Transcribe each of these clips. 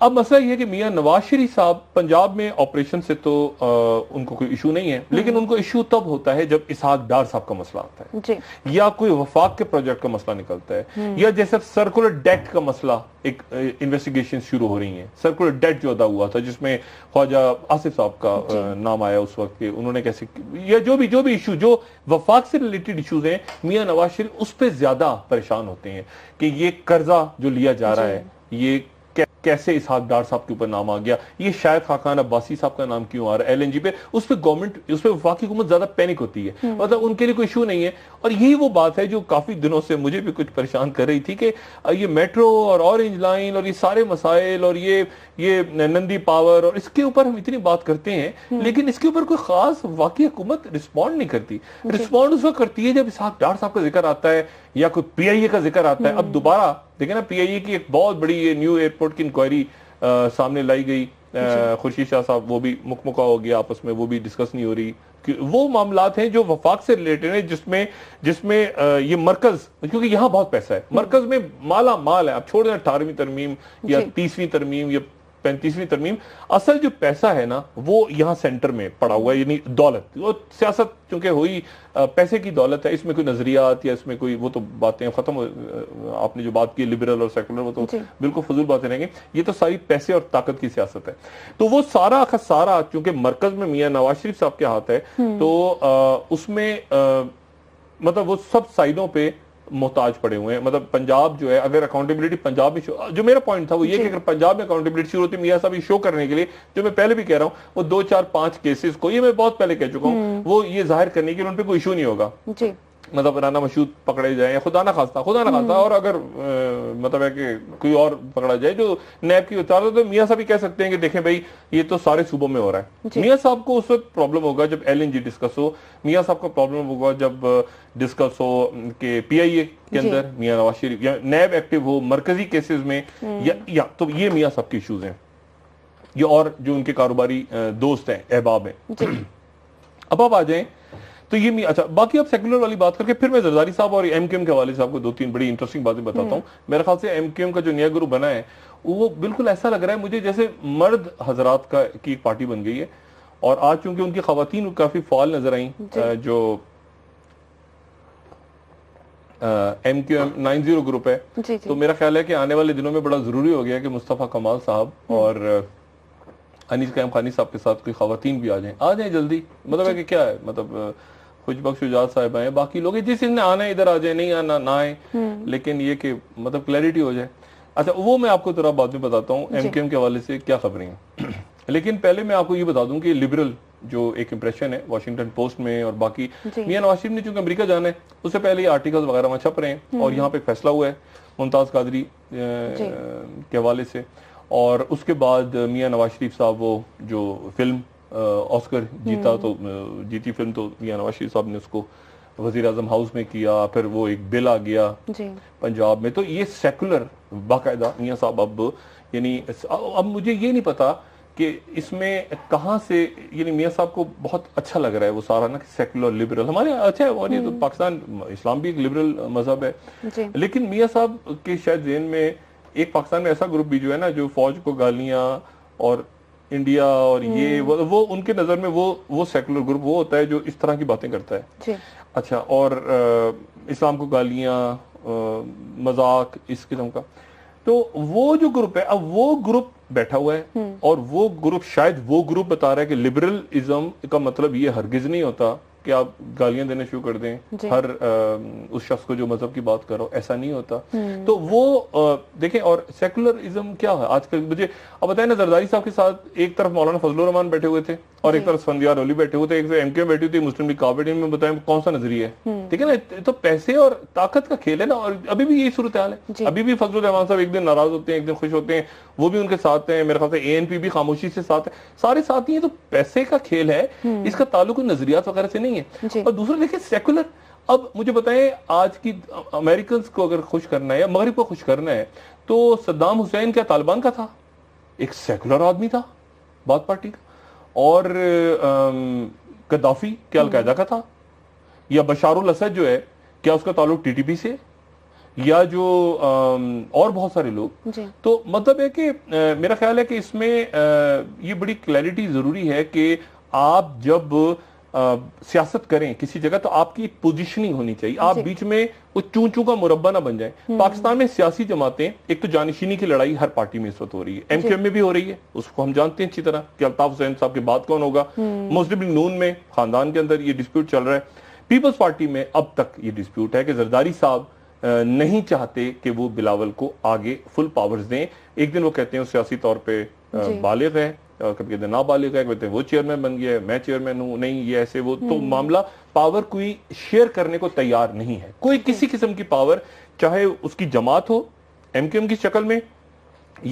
اب مسئلہ یہ ہے کہ میاں نواز شریف صاحب پنجاب میں آپریشن سے تو ان کو کوئی ایشو نہیں ہے، لیکن ان کو ایشو تب ہوتا ہے جب اسحاق ڈار صاحب کا مسئلہ آتا ہے یا کوئی وفاق کے پروجیکٹ کا مسئلہ نکلتا ہے، یا جیسے سرکولر ڈیٹ کا مسئلہ، ایک انویسٹیگیشن شروع ہو رہی ہیں، سرکولر ڈیٹ جو ادا ہوا تھا جس میں خواجہ آصف صاحب کا نام آیا اس وقت کہ انہوں نے کیسے، یا جو بھی ایشو جو وفاق سے ریلیٹڈ ایشوز ہیں، میاں نواز شریف اس پہ زیادہ پریشان ہوتے ہیں کہ یہ قرضہ جو لیا جا رہا ہے یہ کیسے اسحاق ڈار صاحب کے اوپر نام آ گیا، یہ شاید خاقان عباسی صاحب کا نام کیوں آ رہا ہے ایل این جی پہ، اس پہ گورنمنٹ، اس پہ وفاقی حکومت زیادہ پینک ہوتی ہے، مطلب ان کے لیے کوئی ایشو نہیں ہے۔ اور یہی وہ بات ہے جو کافی دنوں سے مجھے بھی کچھ پریشان کر رہی تھی کہ یہ میٹرو اور اورنج لائن اور یہ سارے مسائل اور یہ نندی پاور اور اس کے اوپر ہم اتنی بات کرتے ہیں، لیکن اس کے اوپر کوئی خاص واقعی حکومت رسپونڈ نہیں کرتی۔ رسپونڈ اس وقت کرتی ہے جب اسحاق ڈار صاحب کا ذکر آتا ہے یا کوئی پی آئی اے کا ذکر آتا ہے۔ اب دوبارہ دیکھیں نا، پی آئی اے کی ایک بہت بڑی یہ نیو ایئرپورٹ کی انکوائری سامنے لائی گئی، خورشید شاہ صاحب وہ بھی مکمکہ ہو گیا آپس میں، وہ بھی ڈسکس نہیں ہو رہی۔ وہ معاملات ہیں جو وفاق سے ریلیٹڈ ہیں، جس میں یہ مرکز، کیونکہ یہاں بہت پیسہ ہے، مرکز میں مالا مال ہے۔ اب چھوڑ دیں 18ویں ترمیم یا 30ویں ترمیم یا 35ویں ترمیم، اصل جو پیسہ ہے نا وہ یہاں سینٹر میں پڑا ہوا ہے، یعنی دولت۔ وہ سیاست چونکہ ہوئی پیسے کی دولت ہے، اس میں کوئی نظریات یا اس میں کوئی وہ تو باتیں ختم، آپ نے جو بات کی لبرل اور سیکولر وہ تو بالکل فضول باتیں رہیں گی، یہ تو ساری پیسے اور طاقت کی سیاست ہے۔ تو وہ سارا کا سارا چونکہ مرکز میں میاں نواز شریف صاحب کے ہاتھ ہے، تو اس میں مطلب وہ سب سائڈوں پہ محتاج پڑے ہوئے ہیں۔ مطلب پنجاب جو ہے، اگر اکاؤنٹیبلٹی پنجاب میں جو میرا پوائنٹ تھا وہ یہ کہ اگر پنجاب میں اکاؤنٹیبلٹی شروع ہوتی، میاں صاحب یہ شو کرنے کے لیے، جو میں پہلے بھی کہہ رہا ہوں، وہ 2 4 5 کیسز کو، یہ میں بہت پہلے کہہ چکا ہوں، وہ یہ ظاہر کرنے کے لیے ان پہ کوئی ایشو نہیں ہوگا، مطلب رانا مشہود پکڑے جائیں، خدا نہ خواستہ، اور اگر مطلب ہے کہ کوئی اور پکڑا جائے جو نیب کی اتار، تو میاں صاحب یہ کہہ سکتے ہیں کہ دیکھیں بھائی یہ تو سارے صوبوں میں ہو رہا ہے۔ میاں صاحب کو اس وقت پرابلم ہوگا جب ایل این جی ڈسکس ہو، میاں صاحب کو پرابلم ہوگا جب ڈسکس ہو کہ پی آئی اے کے اندر میاں نواز شریف یا نیب ایکٹیو ہو مرکزی کیسز میں، یا تو یہ میاں صاحب کے ایشوز ہیں، یہ اور جو ان کے کاروباری دوست ہیں، احباب ہیں۔ اب آپ آ جائیں تو یہ اچھا، باقی اب سیکولر والی بات کر کے پھر میں زرداری صاحب اور ایم کیو ایم کے حوالے سے آپ کو 2 3 بڑی انٹرسٹنگ باتیں بتاتا ہوں۔ میرے خیال سے ایم کیو ایم کا جو نیا گروپ بنا ہے وہ بالکل ایسا لگ رہا ہے مجھے جیسے مرد حضرات کی ایک پارٹی بن گئی ہے، اور آج چونکہ ان کی خواتین کافی فعال نظر آئیں، جو ایم کیو ایم 90 گروپ ہے، تو میرا خیال ہے کہ آنے والے دنوں میں بڑا ضروری ہو گیا کہ مصطفیٰ کمال صاحب اور انیس قیوم خانی صاحب کے ساتھ کوئی خواتین بھی آ جائیں جلدی، مطلب ہے کہ کیا ہے، مطلب خوش بخش شجاعت صاحب آئے، باقی لوگ جس نے آنا ہے ادھر آ جائیں، نہیں آنا نہ آئیں، لیکن یہ کہ مطلب کلیئرٹی ہو جائے۔ اچھا وہ میں آپ کو ذرا بعد میں بتاتا ہوں ایم کیو ایم کے حوالے سے کیا خبریں ہیں، لیکن پہلے میں آپ کو یہ بتا دوں کہ لبرل جو ایک امپریشن ہے واشنگٹن پوسٹ میں اور باقی، میاں نواز شریف نے چونکہ امریکہ جانا ہے اس سے پہلے یہ آرٹیکلز وغیرہ وہاں چھپ رہے ہیں، اور یہاں پہ ایک فیصلہ ہوا ہے ممتاز قادری کے حوالے سے، اور اس کے بعد میاں نواز شریف صاحب وہ جو فلم آسکر جیتی فلم، تو میاں نواز شریف صاحب نے اس کو وزیر اعظم ہاؤس میں کیا، پھر وہ ایک بل آ گیا پنجاب میں، تو یہ سیکولر باقاعدہ میاں صاحب یعنی اب مجھے یہ نہیں پتا کہ اس میں کہاں سے، یعنی میاں صاحب کو بہت اچھا لگ رہا ہے وہ سارا نا کہ سیکولر لبرل ہمارے اچھا ہے، اور یہ تو پاکستان اسلام بھی ایک لبرل مذہب ہے، لیکن میاں صاحب کے شاید ذہن میں ایک پاکستان میں ایسا گروپ بھی جو ہے نا جو فوج کو گالیاں اور انڈیا اور یہ وہ ان کے نظر میں وہ سیکولر گروپ وہ ہوتا ہے جو اس طرح کی باتیں کرتا ہے۔ اچھا، اور اسلام کو گالیاں، مذاق اس قسم کا، تو وہ جو گروپ ہے، اب وہ گروپ بیٹھا ہوا ہے، اور وہ گروپ شاید وہ گروپ بتا رہا ہے کہ لبرلزم کا مطلب یہ ہرگز نہیں ہوتا کہ آپ گالیاں دینے شروع کر دیں ہر اس شخص کو جو مذہب کی بات کرو، ایسا نہیں ہوتا۔ تو وہ دیکھیں، اور سیکولرزم کیا ہے آج کل، مجھے اب بتائیں نا، زرداری صاحب کے ساتھ ایک طرف مولانا فضل الرحمان بیٹھے ہوئے تھے اور ایک طرف اسفندیار اولی بیٹھے ہوئے تھے، ایک طرف ایم کیو ایم بیٹھی ہوئی تھی، مسلم لیگ کابینہ میں، بتائیں کون سا نظریہ ہے، ٹھیک ہے نا؟ تو پیسے اور طاقت کا کھیل ہے نا، اور ابھی بھی یہی صورتحال ہے، ابھی بھی فضل الرحمان صاحب ایک دن ناراض ہوتے ہیں، ایک دن خوش ہوتے ہیں، وہ بھی ان کے ساتھ ہیں، میرے خیال سے اے این پی بھی خاموشی سے ساتھ ہے، سارے ساتھ ہی ہیں، تو پیسے کا کھیل ہے، اس کا تعلق نظریات وغیرہ سے نہیں ہے۔ اور دوسرا دیکھیں سیکولر، اب مجھے بتائیں آج کی امریکنز کو اگر خوش کرنا ہے یا مغرب کو خوش کرنا ہے، تو صدام حسین کیا طالبان کا تھا؟ ایک سیکولر آدمی تھا بات پارٹی کا، اور قذافی کیا القاعدہ کا تھا؟ یا بشار الاسد جو ہے کیا اس کا تعلق ٹی ٹی پی سے؟ یا جو اور بہت سارے لوگ. تو مطلب ہے کہ میرا خیال ہے کہ اس میں یہ بڑی کلیئرٹی ضروری ہے کہ آپ جب سیاست کریں کسی جگہ تو آپ کی ایک پوزیشننگ ہونی چاہیے. آپ بیچ میں وہ چون چون کا مربع نہ بن جائیں. پاکستان میں سیاسی جماعتیں ایک تو جانشینی کی لڑائی ہر پارٹی میں اس وقت ہو رہی ہے. ایم کیو ایم میں بھی ہو رہی ہے, اس کو ہم جانتے ہیں اچھی طرح کہ الطاف حسین صاحب کے بعد کون ہوگا. مسلم لیگ نون میں خاندان کے اندر یہ ڈسپیوٹ چل رہا ہے. پیپلز پارٹی میں اب تک یہ ڈسپیوٹ ہے کہ زرداری صاحب نہیں چاہتے کہ وہ بلاول کو آگے فل پاورز دیں. ایک دن وہ کہتے ہیں وہ سیاسی طور پہ بالغ ہے, کبھی کہتے ہیں نابالغ ہے, کہتے ہیں وہ چیئرمین بن گیا ہے, میں چیئرمین ہوں, نہیں یہ ایسے وہ. تو معاملہ پاور کوئی شیئر کرنے کو تیار نہیں ہے, کوئی کسی قسم کی پاور, چاہے اس کی جماعت ہو ایم کیو ایم کی شکل میں,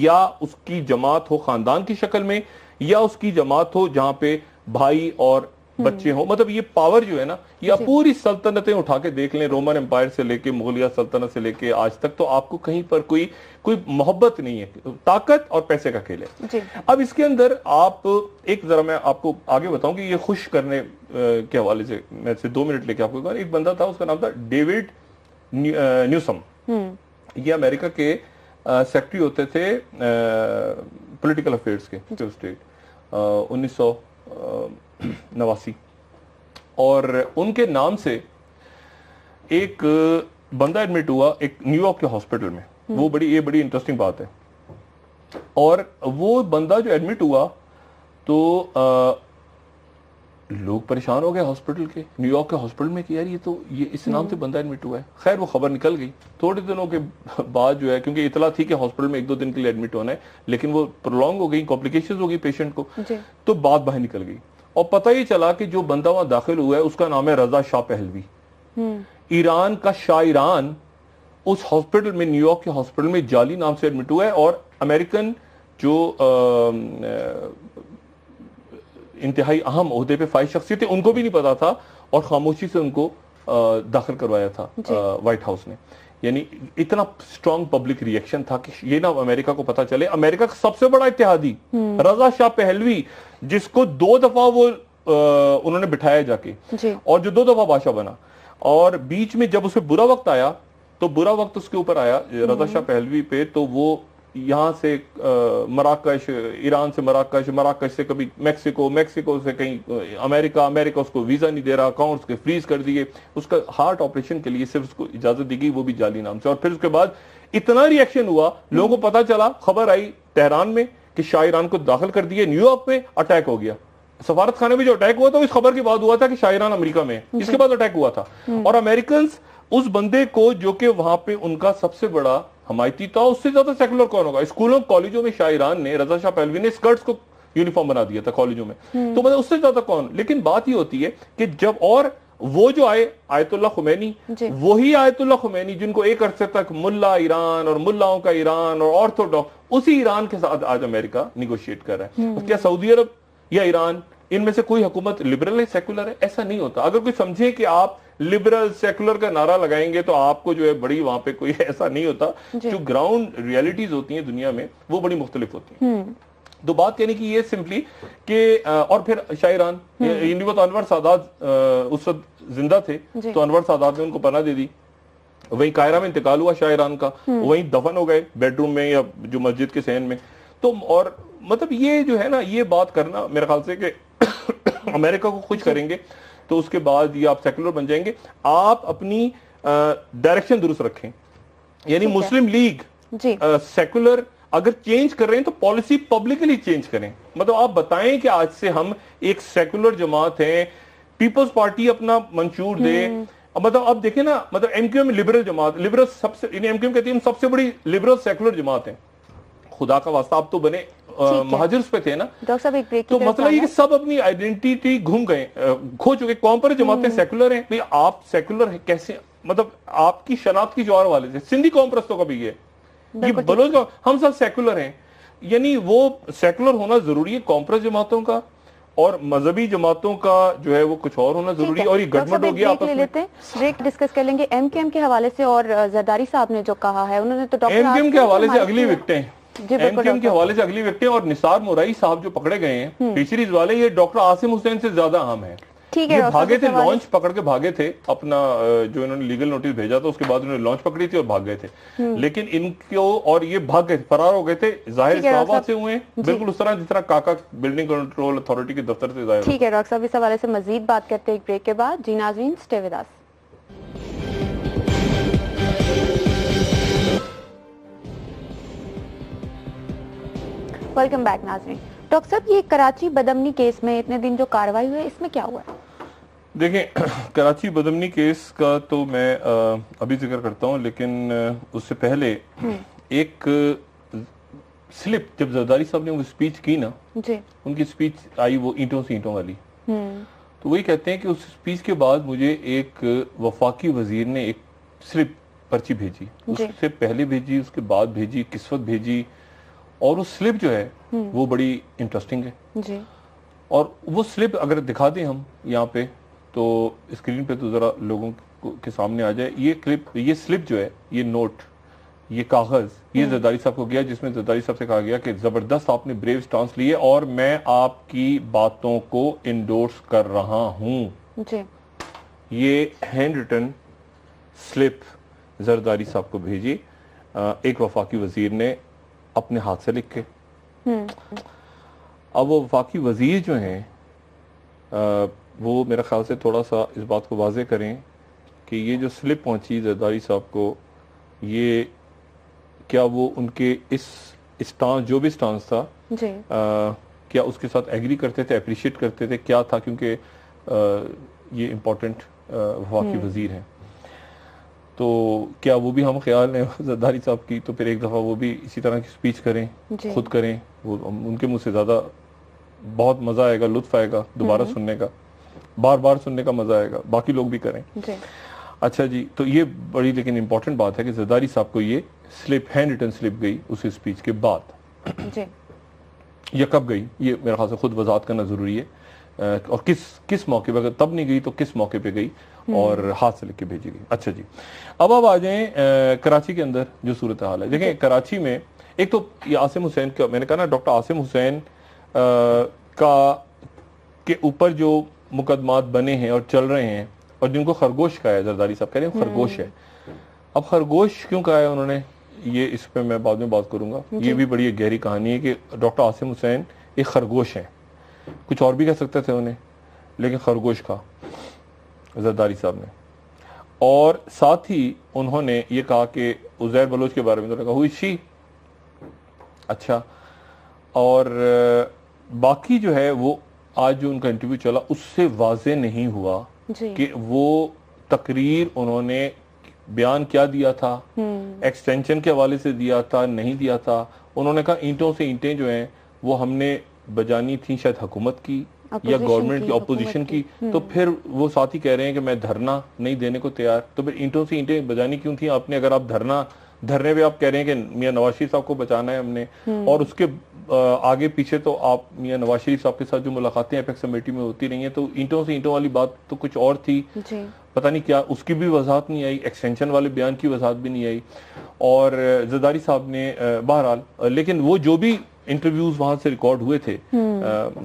یا اس کی جماعت ہو خاندان کی شکل میں, یا اس کی جماعت ہو جہاں پہ بھائی اور بچے ہوں. مطلب یہ پاور جو ہے نا, یہ آپ پوری سلطنتیں اٹھا کے دیکھ لیں, رومن امپائر سے لے کے مغلیہ سلطنت سے لے کے آج تک, تو آپ کو کہیں پر کوئی محبت نہیں ہے, طاقت اور پیسے کا کھیل ہے. اب اس کے اندر آپ ایک ذرا میں آپ کو آگے بتاؤں کہ یہ خوش کرنے کے حوالے سے میں سے 2 منٹ لے کے آپ کو ایک بندہ تھا, اس کا نام تھا ڈیوڈ نیوسم. یہ امریکہ کے سیکٹری ہوتے تھے پولیٹیکل افیئرز کے اسٹیٹ 1989, اور ان کے نام سے ایک بندہ ایڈمٹ ہوا ایک نیو یارک کے ہاسپٹل میں. وہ یہ بڑی انٹرسٹنگ بات ہے. اور وہ بندہ جو ایڈمٹ ہوا تو لوگ پریشان ہو گئے ہاسپٹل کے, نیو یارک کے ہاسپٹل میں کہ یار یہ اس نام سے بندہ ایڈمٹ ہوا ہے. خیر وہ خبر نکل گئی تھوڑے دنوں کے بعد جو ہے, کیونکہ اطلاع تھی کہ ہاسپٹل میں 1-2 دن کے لیے ایڈمٹ ہونا ہے, لیکن وہ پرولونگ ہو گئی, کمپلیکیشنز ہو گئی پیشنٹ کو, تو بات باہر نکل گئی. اور پتہ یہ چلا کہ جو بندہ وہاں داخل ہوا ہے اس کا نام ہے رضا شاہ پہلوی. ایران کا شاہ ایران اس ہاسپٹل میں, نیو یارک کے ہاسپٹل میں جعلی نام سے ایڈمٹ ہوا ہے, اور امریکن جو انتہائی اہم عہدے پہ فائز شخصیت تھے ان کو بھی نہیں پتا تھا, اور خاموشی سے ان کو داخل کروایا تھا وائٹ ہاؤس نے. یعنی اتنا سٹرونگ پبلک ری ایکشن تھا کہ یہ نہ امریکہ کو پتا چلے. امریکہ کا سب سے بڑا اتحادی رضا شاہ پہلوی, جس کو 2 دفعہ وہ انہوں نے بٹھایا جا کے, اور جو 2 دفعہ بادشاہ بنا, اور بیچ میں جب اسے برا وقت آیا تو برا وقت اس کے اوپر آیا رضا شاہ پہلوی پہ, تو وہ یہاں سے مراکش, ایران سے مراکش, مراکش سے کبھی میکسیکو, میکسیکو سے کہیں امریکہ, امریکہ اس کو ویزا نہیں دے رہا, اکاؤنٹس کے فریز کر دیے. اس کا ہارٹ آپریشن کے لیے صرف اس کو اجازت دی گئی, وہ بھی جعلی نام سے. اور پھر اس کے بعد اتنا ری ایکشن ہوا, لوگوں کو پتا چلا, خبر آئی تہران میں کہ شاہ ایران کو داخل کر دیے. نیو یارک میں اٹیک ہو گیا, سفارت خانے میں جو اٹیک ہوا تھا اس خبر کے بعد ہوا تھا کہ شاہ ایران امریکہ میں, اس کے بعد اٹیک ہوا تھا. اور امریکنز اس بندے کو, جو کہ وہاں پہ ان کا سب سے بڑا حمایتی تھا, اس سے زیادہ سیکولر کون ہوگا. اسکولوں کالجوں میں شاہ ایران نے, رضا شاہ پہلوی نے اسکرٹس کو یونیفارم بنا دیا تھا کالجوں میں, تو مطلب اس سے زیادہ کون. لیکن بات یہ ہوتی ہے کہ جب, اور وہ جو آئے آیت اللہ خمینی, وہی آیت اللہ خمینی جن کو ایک عرصے تک ملا ایران اور ملاؤں کا ایران اور آرتھوڈاکس, اسی ایران کے ساتھ آج امریکہ نیگوشیٹ کر رہا ہے. کیا سعودی عرب یا ایران, ان میں سے کوئی حکومت لبرل ہے, سیکولر ہے؟ ایسا نہیں ہوتا. اگر کوئی سمجھے کہ آپ لبرل سیکولر کا نعرہ لگائیں گے تو آپ کو جو ہے بڑی وہاں پہ کوئی ایسا نہیں ہوتا. جو گراؤنڈ ریئلٹیز ہوتی ہیں دنیا میں وہ بڑی مختلف ہوتی ہیں. تو بات کہنے کی یہ سمپلی کہ, اور پھر شاہ ایران, تو انور سادات اس وقت زندہ تھے, تو انور سادات نے ان کو پناہ دے دی. وہیں قاہرہ میں انتقال ہوا شاہ ایران کا, وہیں دفن ہو گئے بیڈ روم میں یا جو مسجد کے صحن میں. تو اور مطلب یہ جو ہے نا, یہ بات کرنا میرے خیال سے کہ امریکہ کو خوش کریں گے تو اس کے بعد یہ آپ سیکولر بن جائیں گے. آپ اپنی ڈائریکشن درست رکھیں, یعنی مسلم لیگ سیکولر اگر چینج کر رہے ہیں تو پالیسی پبلکلی چینج کریں. مطلب آپ بتائیں کہ آج سے ہم ایک سیکولر جماعت ہیں, پیپلز پارٹی اپنا منشور دے. مطلب آپ دیکھیں نا, مطلب ایم کیو ایم لبرل جماعت, لبرل سب سے, ایم کیو ایم کہتی ہے سب سے بڑی لبرل سیکولر جماعت ہے. خدا کا واسطہ آپ تو بنے مہاجرس پہ تھے نا, تو مطلب یہ کہ سب اپنی آئیڈینٹی گھوم گئے, کھو چکے. کون پر جماعتیں سیکولر ہیں, بھئی آپ سیکولر ہیں کیسے, مطلب آپ کی شناخت کی جوار والے سے سندھی قوم پرستوں کا بھی یہ بلوچ, ہم سب سیکولر ہیں. یعنی وہ سیکولر ہونا ضروری ہے قوم پرست جماعتوں کا, اور مذہبی جماعتوں کا جو ہے وہ کچھ اور ہونا ضروری ہے. اور یہ گڑبڑ ہو گیا آپس میں. بریک ڈسکس کر لیں گے ایم کیو ایم کے حوالے سے, اور زرداری صاحب نے جو کہا ہے, انہوں نے تو ایم کیو ایم کے حوالے سے اگلی وکٹیں, ایم کیو ایم کے حوالے سے اگلی وکٹیں, اور نثار مورائی صاحب جو پکڑے گئے ہیں فشریز والے, یہ ڈاکٹر عاصم حسین سے زیادہ اہم ہیں. ٹھیک ہے یہ بھاگے تھے, لانچ پکڑ کے بھاگے تھے اپنا, جو انہوں نے لیگل نوٹس بھیجا تھا اس کے بعد انہوں نے لانچ پکڑی تھی اور بھاگ گئے تھے, لیکن ان کو, اور یہ بھاگ گئے, فرار ہو گئے تھے, ظاہر اسلام آباد سے ہوئے ہیں, بالکل اس طرح جس طرح کاکا بلڈنگ کنٹرول اتھارٹی کے دفتر سے ظاہر. ٹھیک ہے ڈاکٹر صاحب, اس حوالے سے مزید بات کرتے ہیں ایک بریک کے بعد. جی ناظرین, stay with us. Welcome back ناظرین. ڈاکٹر صاحب, یہ کراچی بدامنی کیس میں اتنے دن جو کارروائی ہوئی ہے, اس میں کیا ہوا ہے؟ دیکھیں, کراچی بدامنی کیس کا تو میں ابھی ذکر کرتا ہوں, لیکن اس سے پہلے ایک سلپ, جب زرداری صاحب نے وہ اسپیچ کی نا, ان کی اسپیچ آئی وہ اینٹوں سے اینٹوں والی, تو وہی کہتے ہیں کہ اس اسپیچ کے بعد مجھے ایک وفاقی وزیر نے ایک سلپ پرچی بھیجی, اس سے پہلے بھیجی, اس کے بعد بھیجی, کس وقت بھیجی, اور وہ سلپ جو ہے وہ بڑی انٹرسٹنگ ہے. اور وہ سلپ اگر دکھا دیں ہم یہاں پہ تو اسکرین پہ, تو ذرا لوگوں کے سامنے آ جائے. یہ سلپ جو ہے, یہ نوٹ, یہ کاغذ, یہ زرداری صاحب کو گیا, جس میں زرداری صاحب سے کہا گیا کہ زبردست آپ نے بریو سٹانس لیے اور میں آپ کی باتوں کو انڈورس کر رہا ہوں. یہ ہینڈ ریٹن سلپ زرداری صاحب کو بھیجی ایک وفاقی وزیر نے اپنے ہاتھ سے لکھ کے. اب وہ وفاقی وزیر جو ہیں وہ میرا خیال سے تھوڑا سا اس بات کو واضح کریں کہ یہ جو سلپ پہنچی زرداری صاحب کو, یہ کیا وہ ان کے اس اسٹانس, جو بھی اسٹانس تھا, کیا اس کے ساتھ ایگری کرتے تھے, اپریشیٹ کرتے تھے, کیا تھا, کیونکہ یہ امپورٹنٹ وفاقی وزیر ہیں, تو کیا وہ بھی ہم خیال ہیں زرداری صاحب کی, تو پھر ایک دفعہ وہ بھی اسی طرح کی سپیچ کریں, خود کریں, وہ ان کے منہ سے زیادہ بہت مزہ آئے گا, لطف آئے گا دوبارہ سننے کا, بار بار سننے کا مزہ آئے گا, باقی لوگ بھی کریں. اچھا جی, تو یہ بڑی لیکن امپورٹنٹ بات ہے کہ زرداری صاحب کو یہ سلپ, ہینڈ ریٹن سلپ گئی اس اسپیچ کے بعد. یہ کب گئی, یہ میرے خیال سے خود وضاحت کرنا ضروری ہے, اور کس موقع پہ, اگر تب نہیں گئی تو کس موقع پہ گئی اور ہاتھ سے لکھ کے بھیجی گئی. اچھا جی, اب آ جائیں کراچی کے اندر جو صورتحال ہے. دیکھیں کراچی میں ایک تو یہ عاصم حسین کا, میں نے کہا نا ڈاکٹر عاصم حسین کے اوپر جو مقدمات بنے ہیں اور چل رہے ہیں, اور جن کو خرگوش کہا ہے, زرداری صاحب کہہ رہے ہیں خرگوش ہے. اب خرگوش کیوں کہا ہے انہوں نے, یہ اس پہ میں بعد میں بات کروں گا. یہ بھی بڑی ایک گہری کہانی ہے کہ ڈاکٹر عاصم حسین ایک خرگوش ہیں, کچھ اور بھی کہہ سکتے تھے انہیں, لیکن خرگوش کہا زرداری صاحب نے. اور ساتھ ہی انہوں نے یہ کہا کہ عزیر بلوچ کے بارے میں انہوں نے کہا ہوئی شی. اچھا, اور باقی جو ہے وہ آج جو ان کا انٹرویو چلا اس سے واضح نہیں ہوا کہ وہ تقریر انہوں نے بیان کیا دیا تھا, ایکسٹینشن کے حوالے سے دیا تھا, نہیں دیا تھا. انہوں نے کہا اینٹوں سے اینٹیں جو ہیں وہ ہم نے بجانی تھیں شاید حکومت کی یا گورنمنٹ کی, اپوزیشن کی, تو پھر وہ ساتھ ہی کہہ رہے ہیں کہ میں دھرنا نہیں دینے کو تیار. تو پھر اینٹوں سے اینٹیں بجانی کیوں تھیں آپ نے, اگر آپ دھرنے پہ آپ کہہ رہے ہیں کہ میاں نواز شریف صاحب کو بچانا ہے ہم نے, اور اس کے آگے پیچھے تو آپ میاں نواز شریف صاحب کے ساتھ جو ملاقاتیں ایپیکس کمیٹی میں ہوتی رہی ہیں, تو اینٹوں سے اینٹوں والی بات تو کچھ اور تھی, پتہ نہیں کیا, اس کی بھی وضاحت نہیں آئی, ایکسٹینشن والے بیان کی وضاحت بھی نہیں آئی. اور زرداری صاحب نے بہرحال, لیکن وہ جو بھی انٹرویوز وہاں سے ریکارڈ ہوئے تھے,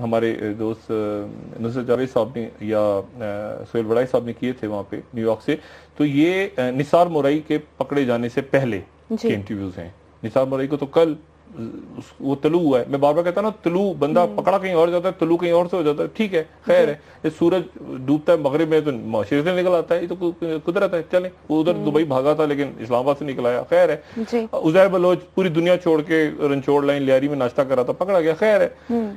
ہمارے دوست نصرت جاوید صاحب نے یا سہیل بڑائی صاحب نے کیے تھے وہاں پہ نیو یارک سے, تو یہ نثار مورائی کے پکڑے جانے سے پہلے کے انٹرویوز ہیں. نثار مورائی کو تو کل وہ طلوع ہوا ہے, میں بار بار کہتا ہوں نا, طلوع بندہ پکڑا کہیں اور جاتا ہے, طلوع کہیں اور سے ہو جاتا ہے, ٹھیک ہے, خیر ہے, یہ سورج ڈوبتا ہے مغرب میں تو معاشرے سے نکل آتا ہے, یہ تو قدرت ہے, چلیں, وہ ادھر دبئی بھاگا تھا لیکن اسلام آباد سے نکل آیا, خیر ہے. عزیر بلوچ پوری دنیا چھوڑ کے رنچوڑ لائن لیاری میں ناشتہ کر رہا تھا, پکڑا گیا, خیر ہے.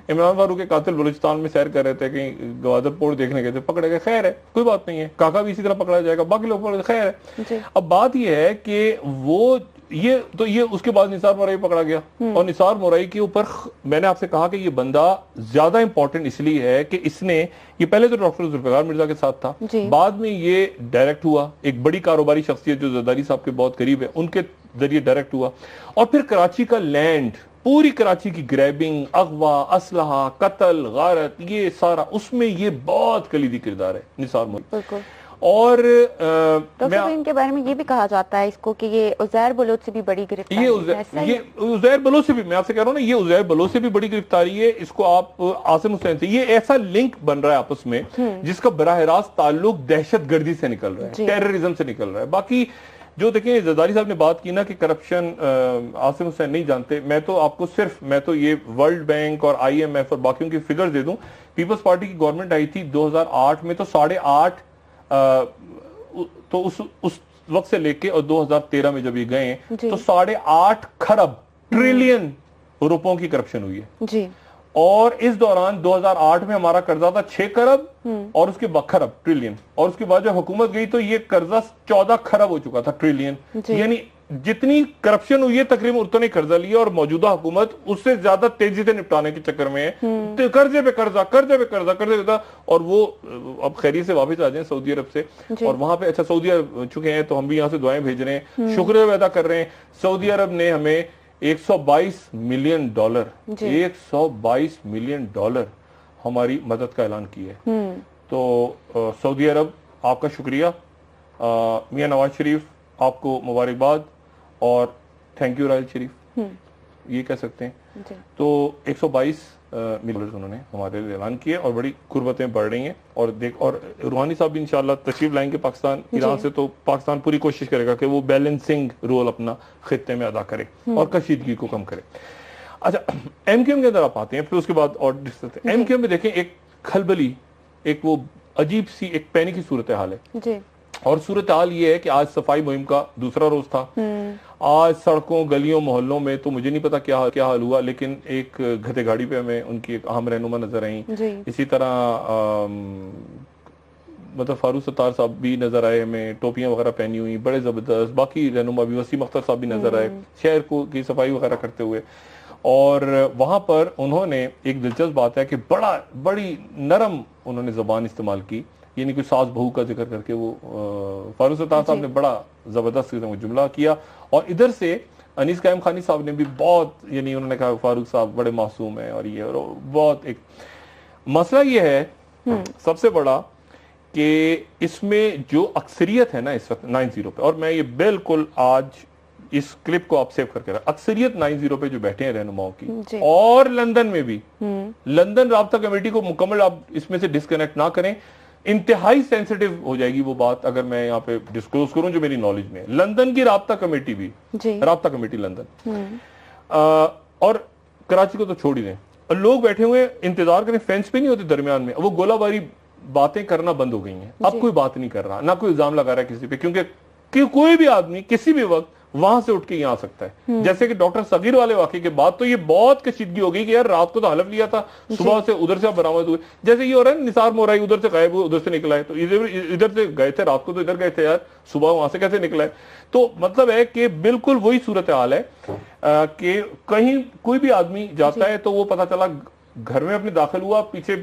عمران فاروق کے قاتل بلوچستان میں سیر کر رہے تھے, کہیں گوادر پورٹ دیکھنے گئے تھے, پکڑے گئے, خیر ہے, کوئی بات نہیں ہے. کاکا بھی اسی طرح پکڑا جائے گا, باقی لوگ پکڑے, خیر ہے. اب بات یہ ہے کہ وہ یہ اس کے بعد نثار مورائی پکڑا گیا, اور نثار مورائی کے اوپر میں نے آپ سے کہا کہ یہ بندہ زیادہ امپورٹنٹ اس لیے ہے کہ اس نے, یہ پہلے تو ڈاکٹر ذوالفقار مرزا کے ساتھ تھا, بعد میں یہ ڈائریکٹ ہوا, ایک بڑی کاروباری شخصیت جو زرداری صاحب کے بہت قریب ہے ان کے ذریعے ڈائریکٹ ہوا, اور پھر کراچی کا لینڈ, پوری کراچی کی گریبنگ, اغوا, اسلحہ, قتل, غارت, یہ سارا, اس میں یہ بہت کلیدی کردار ہے نثار مورائی. اور ڈاکٹر صاحب ان کے بارے میں یہ بھی کہا جاتا ہے اس کو کہ یہ عزیر بلوچ سے بھی بڑی گرفتاری ہے. یہ عزیر بلوچ سے بھی, میں آپ سے کہہ رہا ہوں نا, یہ عزیر بلوچ سے بھی بڑی گرفتاری ہے. اس کو آپ عاصم حسین سے, یہ ایسا لنک بن رہا ہے آپس میں جس کا براہ راست تعلق دہشت گردی سے نکل رہا ہے, ٹیررزم سے نکل رہا ہے. باقی جو دیکھیں زرداری صاحب نے بات کی نا کہ کرپشن عاصم حسین نہیں جانتے, میں تو آپ کو میں تو یہ ورلڈ بینک اور IMF اور باقیوں کی فگر دے دوں. پیپلز پارٹی کی گورنمنٹ آئی تھی 2008 میں, تو 8.5 تو اس وقت سے لے کے اور 2013 میں جب یہ گئے تو 8.5 کھرب ٹریلین روپوں کی کرپشن ہوئی ہے. اور اس دوران 2008 میں ہمارا قرضہ تھا 6 کھرب اور اس کے بعد کھرب ٹریلین, اور اس کے بعد جب حکومت گئی تو یہ قرضہ 14 کھرب ہو چکا تھا ٹریلین. یعنی جتنی کرپشن ہوئی ہے تقریباً اتنا ہی قرضہ لیا, اور موجودہ حکومت اس سے زیادہ تیزی سے نپٹانے کے چکر میں ہے, قرضے پہ قرضہ. اور وہ اب خیریت سے واپس آ جائیں سعودی عرب سے, اور وہاں پہ اچھا سعودی عرب چکے ہیں تو ہم بھی یہاں سے دعائیں بھیج رہے ہیں, شکریہ ادا کر رہے ہیں. سعودی عرب نے ہمیں $122 ملین 122 ملین ڈالر ہماری مدد کا اعلان کیا ہے. تو سعودی عرب آپ کا شکریہ, میاں نواز شریف آپ کو مبارکباد, اور تھینک یو راحیل شریف, یہ کہہ سکتے ہیں. تو 122 ملین انہوں نے ہمارے لیے اعلان کیے, اور بڑی قربتیں بڑھ رہی ہیں. اور روحانی صاحب بھی انشاءاللہ تشریف لائیں گے پاکستان ایران سے, تو پاکستان پوری کوشش کرے گا کہ وہ بیلنسنگ رول اپنا خطے میں ادا کرے اور کشیدگی کو کم کرے. اچھا ایم کیو ایم کے اندر آپ آتے ہیں, پھر اس کے بعد اور ایم کیو ایم میں دیکھیں ایک کھلبلی, ایک وہ عجیب سی ایک پینک کی صورتحال ہے. اور صورتحال یہ ہے کہ آج صفائی مہم کا دوسرا روز تھا. آج سڑکوں گلیوں محلوں میں تو مجھے نہیں پتا کیا حال ہوا, لیکن ایک گھتے گاڑی پہ ہمیں ان کی ایک اہم رہنما نظر آئیں. اسی طرح مطلب فاروق ستار صاحب بھی نظر آئے ہمیں, ٹوپیاں وغیرہ پہنی ہوئی بڑے زبردست. باقی رہنما بھی وسیم اختر صاحب بھی نظر آئے شہر کی صفائی وغیرہ کرتے ہوئے. اور وہاں پر انہوں نے ایک دلچسپ بات ہے کہ بڑی نرم انہوں نے زبان استعمال کی, یعنی کوئی ساس بہو کا ذکر کر کے وہ فاروق ستار صاحب نے بڑا زبردست قسم کا جملہ کیا. اور ادھر سے انیس قائم خانی صاحب نے بھی بہت, یعنی انہوں نے کہا فاروق صاحب بڑے معصوم ہیں, اور یہ اور بہت. ایک مسئلہ یہ ہے سب سے بڑا کہ اس میں جو اکثریت ہے نا اس وقت 9-0 پہ, اور میں یہ بالکل آج اس کلپ کو آپ سیو کر کے رہا, اکثریت 9-0 پہ جو بیٹھے ہیں رہنماؤں کی, اور لندن میں بھی, لندن رابطہ کمیٹی کو مکمل آپ اس میں سے ڈسکنیکٹ نہ کریں, انتہائی سینسٹیو ہو جائے گی وہ بات اگر میں یہاں پہ ڈسکلوز کروں جو میری نالج میں ہے. لندن کی رابطہ کمیٹی بھی, رابطہ کمیٹی لندن اور کراچی کو تو چھوڑ ہی دیں, لوگ بیٹھے ہوئے انتظار کریں, فینس پہ نہیں ہوتے درمیان میں, وہ گولہ باری باتیں کرنا بند ہو گئی ہیں. اب کوئی بات نہیں کر رہا, نہ کوئی الزام لگا رہا ہے کسی پہ, کیونکہ کوئی بھی آدمی کسی بھی وقت وہاں سے اٹھ کے یہاں آ سکتا ہے. جیسے کہ ڈاکٹر صغیر والے واقعے کے بعد تو یہ بہت کشیدگی ہو گئی کہ یار رات کو تو حلف لیا تھا, صبح سے ادھر سے برآمد ہوئے. جیسے یہ ہو رہا ہے نثار مورائی ادھر سے غائب ہوئے, ادھر سے نکلا ہے, تو ادھر سے گئے تھے رات کو, تو ادھر گئے تھے یار, صبح وہاں سے کیسے نکلا ہے. تو مطلب ہے کہ بالکل وہی صورتحال ہے کہ کہیں کوئی بھی آدمی جاتا ہے تو وہ پتہ چلا گھر میں اپنے داخل ہوا, پیچھے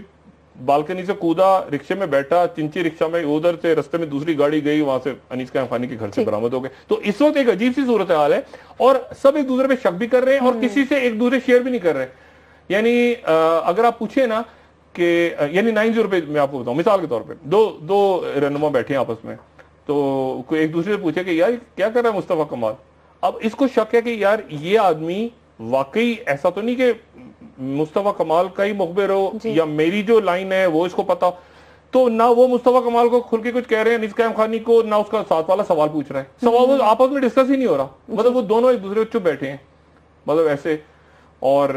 بالکنی سے کودا, رکشے میں بیٹھا, چنچی رکشہ میں, ادھر سے رستے میں دوسری گاڑی گئی, وہاں سے انیس قائم خانی کے گھر سے برآمد ہو گئے. تو اس وقت ایک عجیب سی صورتحال ہے, اور سب ایک دوسرے پہ شک بھی کر رہے ہیں, اور کسی سے ایک دوسرے شیئر بھی نہیں کر رہے. یعنی اگر آپ پوچھیں نا کہ یعنی 9-0 پہ میں آپ کو بتاؤں مثال کے طور پہ دو رہنما بیٹھے ہیں آپس میں, تو کوئی ایک دوسرے سے پوچھے کہ یار کیا کر رہا ہے مصطفیٰ کمال. اب اس کو شک ہے کہ یار یہ آدمی واقعی ایسا تو نہیں کہ مصطفیٰ کمال کا ہی مخبر ہو, یا میری جو لائن ہے وہ اس کو پتا, تو نہ وہ مصطفیٰ کمال کو کھل کے کچھ کہہ رہے ہیں انیس قائم خانی کو, نہ اس کا ساتھ والا سوال پوچھ رہا ہے. سوال آپس میں ڈسکس ہی نہیں ہو رہا, مطلب وہ دونوں ایک دوسرے چپ بیٹھے ہیں, مطلب ایسے. اور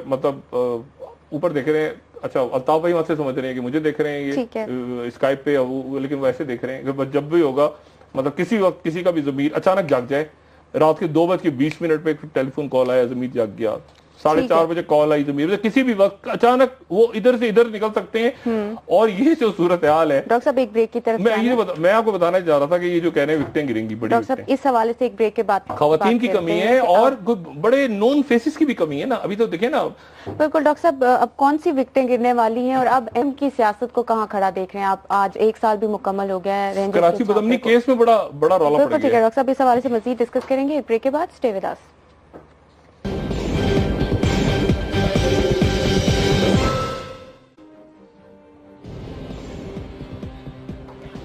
مطلب اوپر دیکھ رہے ہیں, اچھا الطاف بھائی وہاں سے سمجھ رہے ہیں کہ مجھے دیکھ رہے ہیں یہ اسکائپ پہ, لیکن وہ ایسے دیکھ رہے ہیں کہ جب بھی ہوگا مطلب کسی وقت کسی کا بھی ضمیر اچانک جاگ جائے, رات کے 2:20 پہ ٹیلی فون کال آیا, ضمیر جاگ گیا, 4:30 بجے کال آئی ضمیر, کسی بھی وقت اچانک وہ ادھر سے ادھر نکل سکتے ہیں. اور یہ جو صورتحال ہے, ڈاکٹر صاحب ایک بریک کی طرف میں آپ کو بتانا چاہ رہا تھا کہ یہ جو کہہ رہے ہیں وکٹیں گریں گی, بڑی ڈاکٹر صاحب اس حوالے سے ایک بریک کے بعد خواتین کی کمی ہے, اور بڑے نون فیسز کی بھی کمی ہے نا. ابھی تو دیکھیں نا, بالکل ڈاکٹر صاحب اب کون سی وکٹیں گرنے والی ہیں, اور اب ایم کی سیاست کو کہاں کھڑا دیکھ رہے ہیں آپ؟ آج 1 سال بھی مکمل ہو گیا ہے کراچی بدامنی کیس میں بڑا رولا پڑ گیا. ٹھیک ہے ڈاکٹر صاحب اس حوالے سے مزید ڈسکس کریں گے بریک کے بعد. Stay with us.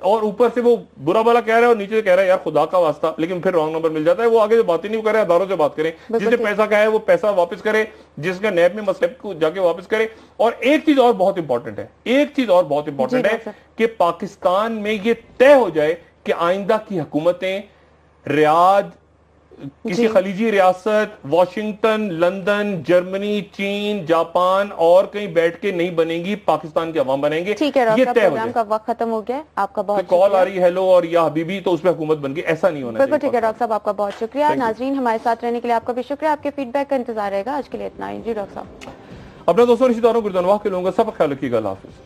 اور اوپر سے وہ برا بلا کہہ رہا ہے اور نیچے سے کہہ رہا ہے یار خدا کا واسطہ، لیکن پھر رانگ نمبر مل جاتا ہے. وہ آگے سے باتیں نہیں کرے، اداروں سے بات کریں، جس نے پیسہ کہا ہے وہ پیسہ واپس کرے، جس کا نیب میں مسئلہ کو جا کے واپس کرے. اور ایک چیز اور بہت امپورٹنٹ ہے، کہ پاکستان میں یہ طے ہو جائے کہ آئندہ کی حکومتیں ریاض، کسی خلیجی ریاست، واشنگٹن، لندن، جرمنی، چین، جاپان اور کہیں بیٹھ کے نہیں بنیں گی، پاکستان کے عوام بنیں گے. ٹھیک ہے ڈاکٹر صاحب، پروگرام کا وقت ختم ہو گیا. آپ کا بہت کال آ رہی ہیلو اور یا حبیبی تو اس پہ حکومت بن گئی، ایسا نہیں ہونا چاہیے. بالکل ٹھیک ہے ڈاکٹر صاحب، آپ کا بہت شکریہ. ناظرین ہمارے ساتھ رہنے کے لیے آپ کا بھی شکریہ. آپ کے فیڈ بیک کا انتظار رہے گا. آج کے لیے اتنا ہی. جی ڈاکٹر صاحب. اپنے دوستوں رشتہ داروں گردنواہ کے لوگوں کا سب خیال رکھیے گا. اللہ حافظ.